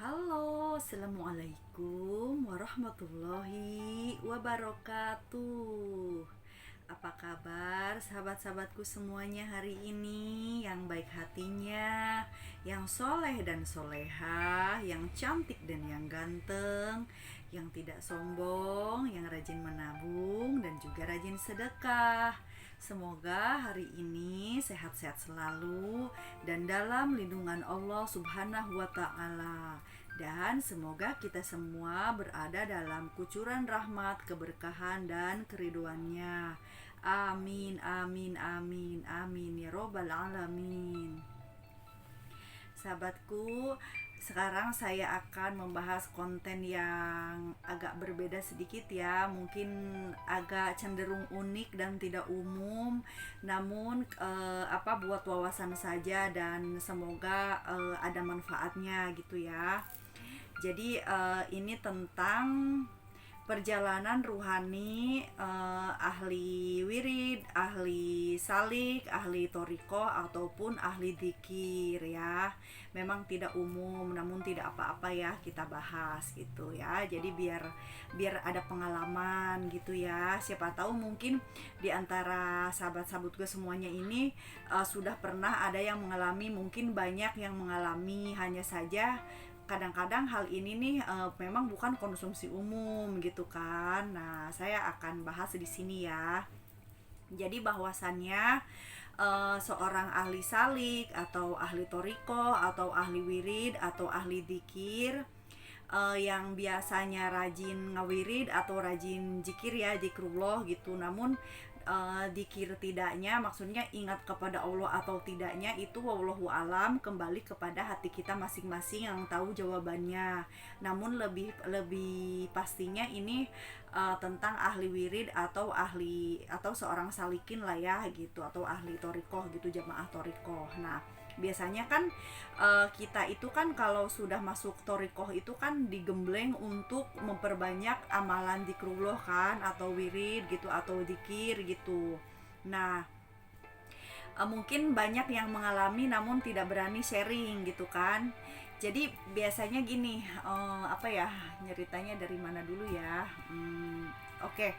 Halo, assalamualaikum warahmatullahi wabarakatuh. Apa kabar sahabat-sahabatku semuanya hari ini? Yang baik hatinya, yang soleh dan soleha, yang cantik dan yang ganteng, yang tidak sombong, yang rajin menabung dan juga rajin sedekah. Semoga hari ini sehat-sehat selalu dan dalam lindungan Allah Subhanahu wa Ta'ala. Dan semoga kita semua berada dalam kucuran rahmat, keberkahan, dan keriduannya. Amin, amin, amin, amin ya robbal alamin. Sahabatku, sekarang saya akan membahas konten yang agak berbeda sedikit ya. Mungkin agak cenderung unik dan tidak umum. Namun buat wawasan saja dan semoga ada manfaatnya gitu ya. Jadi ini tentang perjalanan ruhani ahli wirid, ahli salik, ahli toriko ataupun ahli dzikir ya. Memang tidak umum, namun tidak apa-apa ya kita bahas gitu ya. Jadi biar ada pengalaman gitu ya. Siapa tahu mungkin di antara sahabat-sahabat gue semuanya ini sudah pernah ada yang mengalami, mungkin banyak yang mengalami, hanya saja kadang-kadang hal ini nih memang bukan konsumsi umum gitu kan. Nah, saya akan bahas di sini ya. Jadi bahwasannya seorang ahli salik atau ahli toriko atau ahli wirid atau ahli dzikir yang biasanya rajin ngawirid atau rajin zikir ya, zikrullah gitu. Namun dikir tidaknya, maksudnya ingat kepada Allah atau tidaknya, itu wallahu alam, kembali kepada hati kita masing-masing yang tahu jawabannya. Namun lebih lebih pastinya ini tentang ahli wirid atau seorang salikin lah ya gitu, atau ahli torikoh gitu, jamaah torikoh. Nah, biasanya kan kita itu kan kalau sudah masuk torikoh itu kan digembleng untuk memperbanyak amalan zikrullah kan, atau wirid gitu, atau zikir gitu. Nah, mungkin banyak yang mengalami namun tidak berani sharing gitu kan. Jadi biasanya gini, nyeritanya dari mana dulu ya. Oke.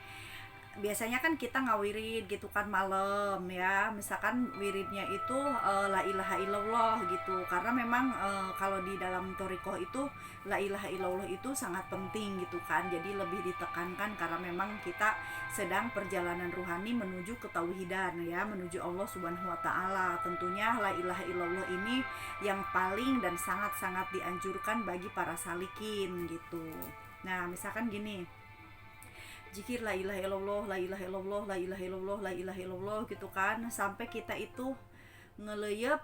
Biasanya kan kita ngawirid gitu kan malam ya, misalkan wiridnya itu la ilaha illallah gitu, karena memang kalau di dalam torikoh itu la ilaha illallah itu sangat penting gitu kan. Jadi lebih ditekankan karena memang kita sedang perjalanan ruhani menuju ketauhidan ya, menuju Allah Subhanahu wa Ta'ala. Tentunya la ilaha illallah ini yang paling dan sangat-sangat dianjurkan bagi para salikin gitu. Nah, misalkan gini, zikir la ilaha illallah, la ilaha illallah, la ilaha illallah, la ilaha illallah gitu kan, sampai kita itu ngeleyep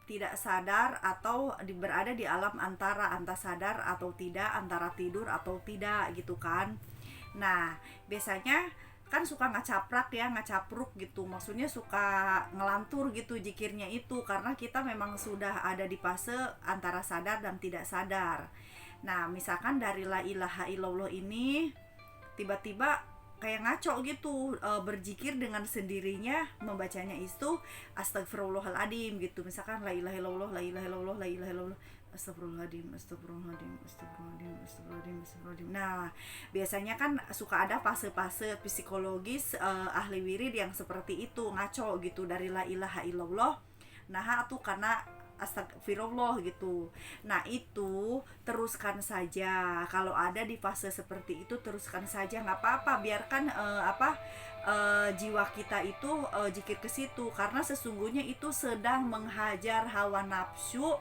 tidak sadar atau berada di alam antara sadar atau tidak, antara tidur atau tidak gitu kan. Nah, biasanya kan suka ngacaprak ya, ngacapruk gitu, maksudnya suka ngelantur gitu zikirnya itu, karena kita memang sudah ada di fase antara sadar dan tidak sadar. Nah, misalkan dari la ilaha illallah ini tiba-tiba kayak ngaco gitu, berzikir dengan sendirinya, membacanya itu astagfirullahaladzim gitu. Misalkan la ilaha illallah, la ilaha illallah, la ilaha illallah, astagfirullahaladzim, astagfirullahaladzim, astagfirullahaladzim, astagfirullahaladzim, astagfirullahaladzim. Nah, biasanya kan suka ada fase-fase psikologis ahli wirid yang seperti itu, ngaco gitu dari la ilaha illallah. Nah, tuh karena astagfirullah gitu. Nah, itu teruskan saja. Kalau ada di fase seperti itu, teruskan saja, nggak apa-apa. Biarkan jiwa kita itu jikir ke situ, karena sesungguhnya itu sedang menghajar hawa nafsu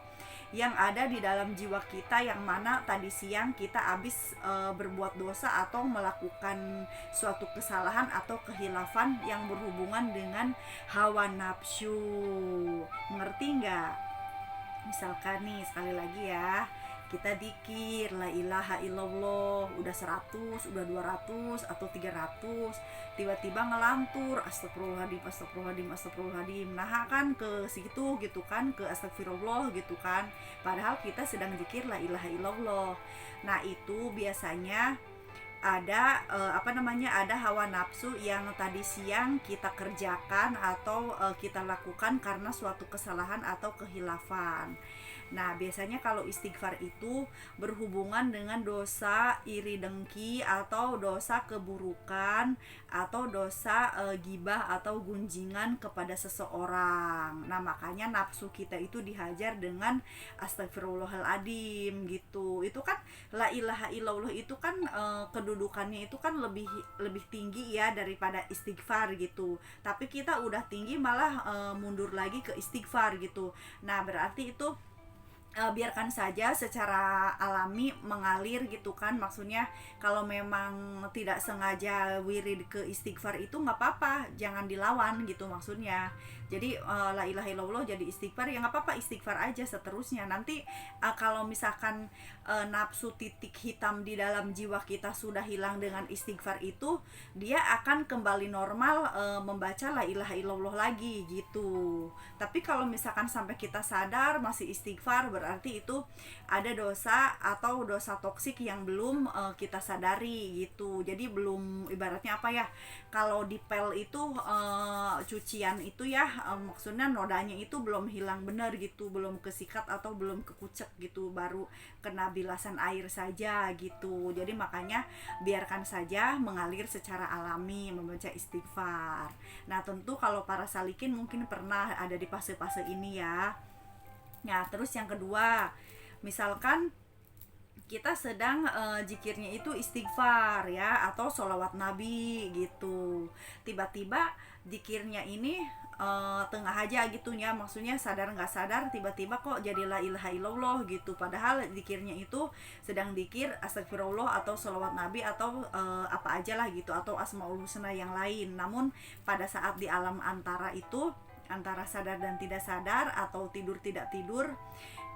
yang ada di dalam jiwa kita, yang mana tadi siang kita habis berbuat dosa atau melakukan suatu kesalahan atau kehilafan yang berhubungan dengan hawa nafsu. Mengerti nggak? Misalkan nih, sekali lagi ya, kita dikir la ilaha illallah udah 100, udah 200 atau 300, tiba-tiba ngelantur astagfirullahaladzim, astagfirullahaladzim, astagfirullahaladzim. Nah, kan ke situ gitu kan, ke astagfirullah gitu kan, padahal kita sedang zikir la ilaha illallah. Nah, itu biasanya ada ada hawa nafsu yang tadi siang kita kerjakan atau kita lakukan karena suatu kesalahan atau kehilafan. Nah, biasanya kalau istighfar itu berhubungan dengan dosa iri dengki atau dosa keburukan atau dosa gibah atau gunjingan kepada seseorang. Nah, makanya nafsu kita itu dihajar dengan astagfirullahaladzim gitu. Itu kan la ilaha illallah itu kan kedudukannya itu kan lebih lebih tinggi ya daripada istighfar gitu. Tapi kita udah tinggi malah mundur lagi ke istighfar gitu. Nah, berarti itu biarkan saja secara alami mengalir gitu kan, maksudnya kalau memang tidak sengaja wirid ke istighfar itu nggak apa-apa, jangan dilawan gitu maksudnya. Jadi la ilaha illallah jadi istighfar, ya nggak apa-apa, istighfar aja seterusnya. Nanti kalau misalkan nafsu titik hitam di dalam jiwa kita sudah hilang dengan istighfar itu, dia akan kembali normal membaca la ilaha illallah lagi gitu. Tapi kalau misalkan sampai kita sadar masih istighfar, berarti itu ada dosa atau dosa toksik yang belum kita sadari gitu. Jadi belum, ibaratnya apa ya, kalau dipel itu cucian itu ya, maksudnya nodanya itu belum hilang benar gitu, belum kesikat atau belum kekucek gitu, baru kena bilasan air saja gitu. Jadi makanya biarkan saja mengalir secara alami membaca istighfar. Nah, tentu kalau para salikin mungkin pernah ada di fase-fase ini ya. Nah, terus yang kedua, misalkan kita sedang zikirnya itu istighfar ya, atau sholawat nabi gitu. Tiba-tiba zikirnya ini tengah aja gitu ya, maksudnya sadar nggak sadar tiba-tiba kok jadi la ilaha illallah gitu, padahal zikirnya itu sedang zikir astagfirullah atau sholawat nabi atau apa aja lah gitu, atau asmaul husna yang lain. Namun pada saat di alam antara itu, antara sadar dan tidak sadar atau tidur tidak tidur,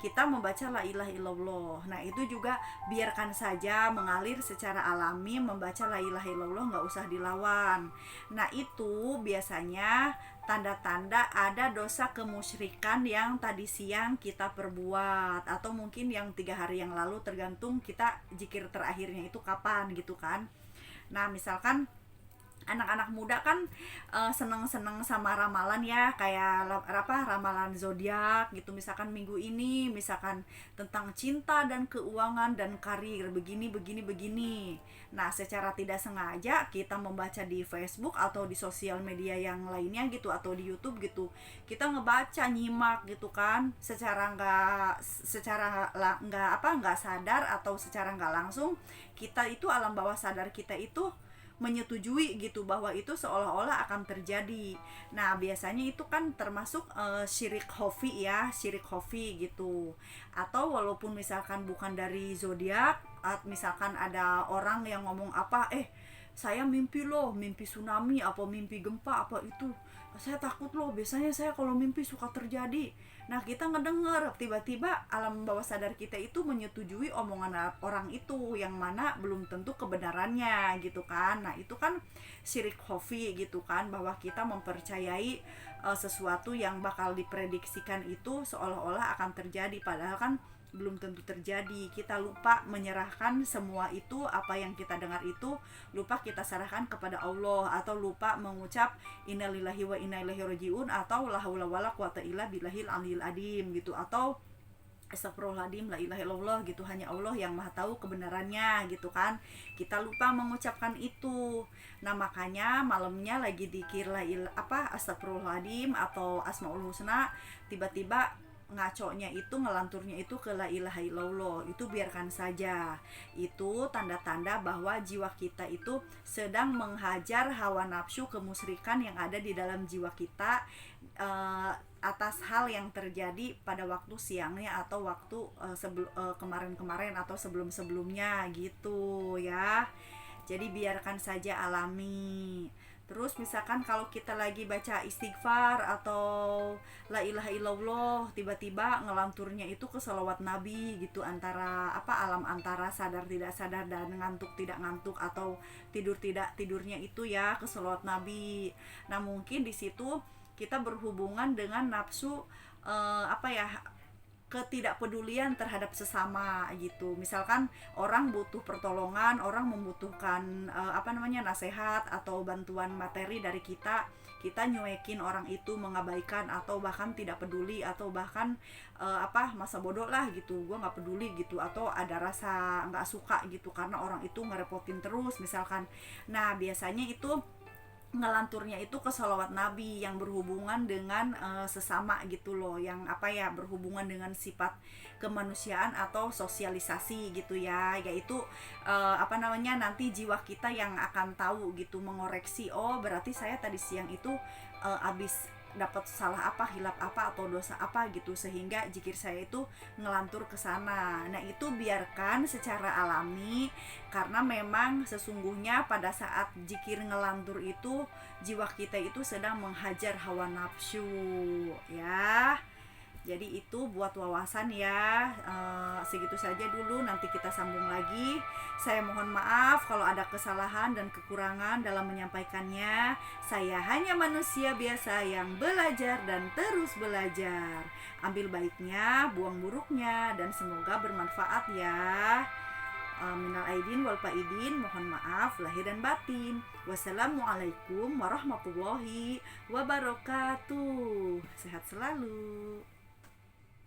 kita membaca la ilaha illallah. Nah, itu juga biarkan saja mengalir secara alami, membaca la ilaha illallah, nggak usah dilawan. Nah, itu biasanya tanda-tanda ada dosa kemusyrikan yang tadi siang kita perbuat, atau mungkin yang 3 hari yang lalu, tergantung kita zikir terakhirnya itu kapan gitu kan. Nah, misalkan anak-anak muda kan seneng-seneng sama ramalan ya, kayak ramalan zodiak gitu, misalkan minggu ini misalkan tentang cinta dan keuangan dan karir begini begini begini. Nah, secara tidak sengaja kita membaca di Facebook atau di sosial media yang lainnya gitu, atau di YouTube gitu, kita ngebaca, nyimak gitu kan, secara nggak sadar atau secara nggak langsung, kita itu alam bawah sadar kita itu menyetujui gitu bahwa itu seolah-olah akan terjadi. Nah, biasanya itu kan termasuk syirik khafi ya, syirik khafi gitu. Atau walaupun misalkan bukan dari zodiak, misalkan ada orang yang ngomong apa, saya mimpi loh, mimpi tsunami apa mimpi gempa apa itu, saya takut loh, biasanya saya kalau mimpi suka terjadi. Nah, kita ngedenger, tiba-tiba alam bawah sadar kita itu menyetujui omongan orang itu, yang mana belum tentu kebenarannya gitu kan. Nah, itu kan syirik khafi gitu kan, bahwa kita mempercayai sesuatu yang bakal diprediksikan itu seolah-olah akan terjadi, padahal kan belum tentu terjadi. Kita lupa menyerahkan semua itu, apa yang kita dengar itu lupa kita serahkan kepada Allah, atau lupa mengucap innalillahi wa inna ilaihi rajiun, atau la haula wala quwata illa billahil aliyil adim gitu, atau astagfirullahaladzim, la ilaha illallah gitu, hanya Allah yang maha tahu kebenarannya gitu kan. Kita lupa mengucapkan itu. Nah, makanya malamnya lagi dikir astagfirullahaladzim atau asmaul husna, tiba-tiba ngaconya itu, ngelanturnya itu ke la ilaha illallah, itu biarkan saja. Itu tanda-tanda bahwa jiwa kita itu sedang menghajar hawa nafsu kemusyrikan yang ada di dalam jiwa kita atas hal yang terjadi pada waktu siangnya atau waktu kemarin-kemarin atau sebelum-sebelumnya gitu ya. Jadi biarkan saja alami. Terus misalkan kalau kita lagi baca istighfar atau la ilaha illallah, tiba-tiba ngelanturnya itu ke sholawat nabi gitu, antara alam antara sadar tidak sadar dan ngantuk tidak ngantuk atau tidur tidak tidurnya itu ya, ke sholawat nabi. Nah, mungkin di situ kita berhubungan dengan nafsu ketidakpedulian terhadap sesama gitu. Misalkan orang butuh pertolongan, orang membutuhkan nasihat atau bantuan materi dari kita, kita nyuekin orang itu, mengabaikan atau bahkan tidak peduli, atau bahkan masa bodoh lah gitu, gue nggak peduli gitu, atau ada rasa nggak suka gitu karena orang itu ngerepotin terus misalkan. Nah biasanya itu ngelanturnya itu ke sholawat Nabi yang berhubungan dengan sesama gitu loh, yang berhubungan dengan sifat kemanusiaan atau sosialisasi gitu ya, yaitu nanti jiwa kita yang akan tahu gitu, mengoreksi, oh berarti saya tadi siang itu abis dapat salah apa, hilap apa, atau dosa apa gitu, sehingga zikir saya itu ngelantur ke sana. Nah itu biarkan secara alami, karena memang sesungguhnya pada saat zikir ngelantur itu jiwa kita itu sedang menghajar hawa nafsu ya. Jadi itu buat wawasan ya. Segitu saja dulu, nanti kita sambung lagi. Saya mohon maaf kalau ada kesalahan dan kekurangan dalam menyampaikannya. Saya hanya manusia biasa yang belajar dan terus belajar. Ambil baiknya, buang buruknya, dan semoga bermanfaat ya. Minal aidin wal faidin, mohon maaf lahir dan batin. Wassalamualaikum warahmatullahi wabarakatuh. Sehat selalu.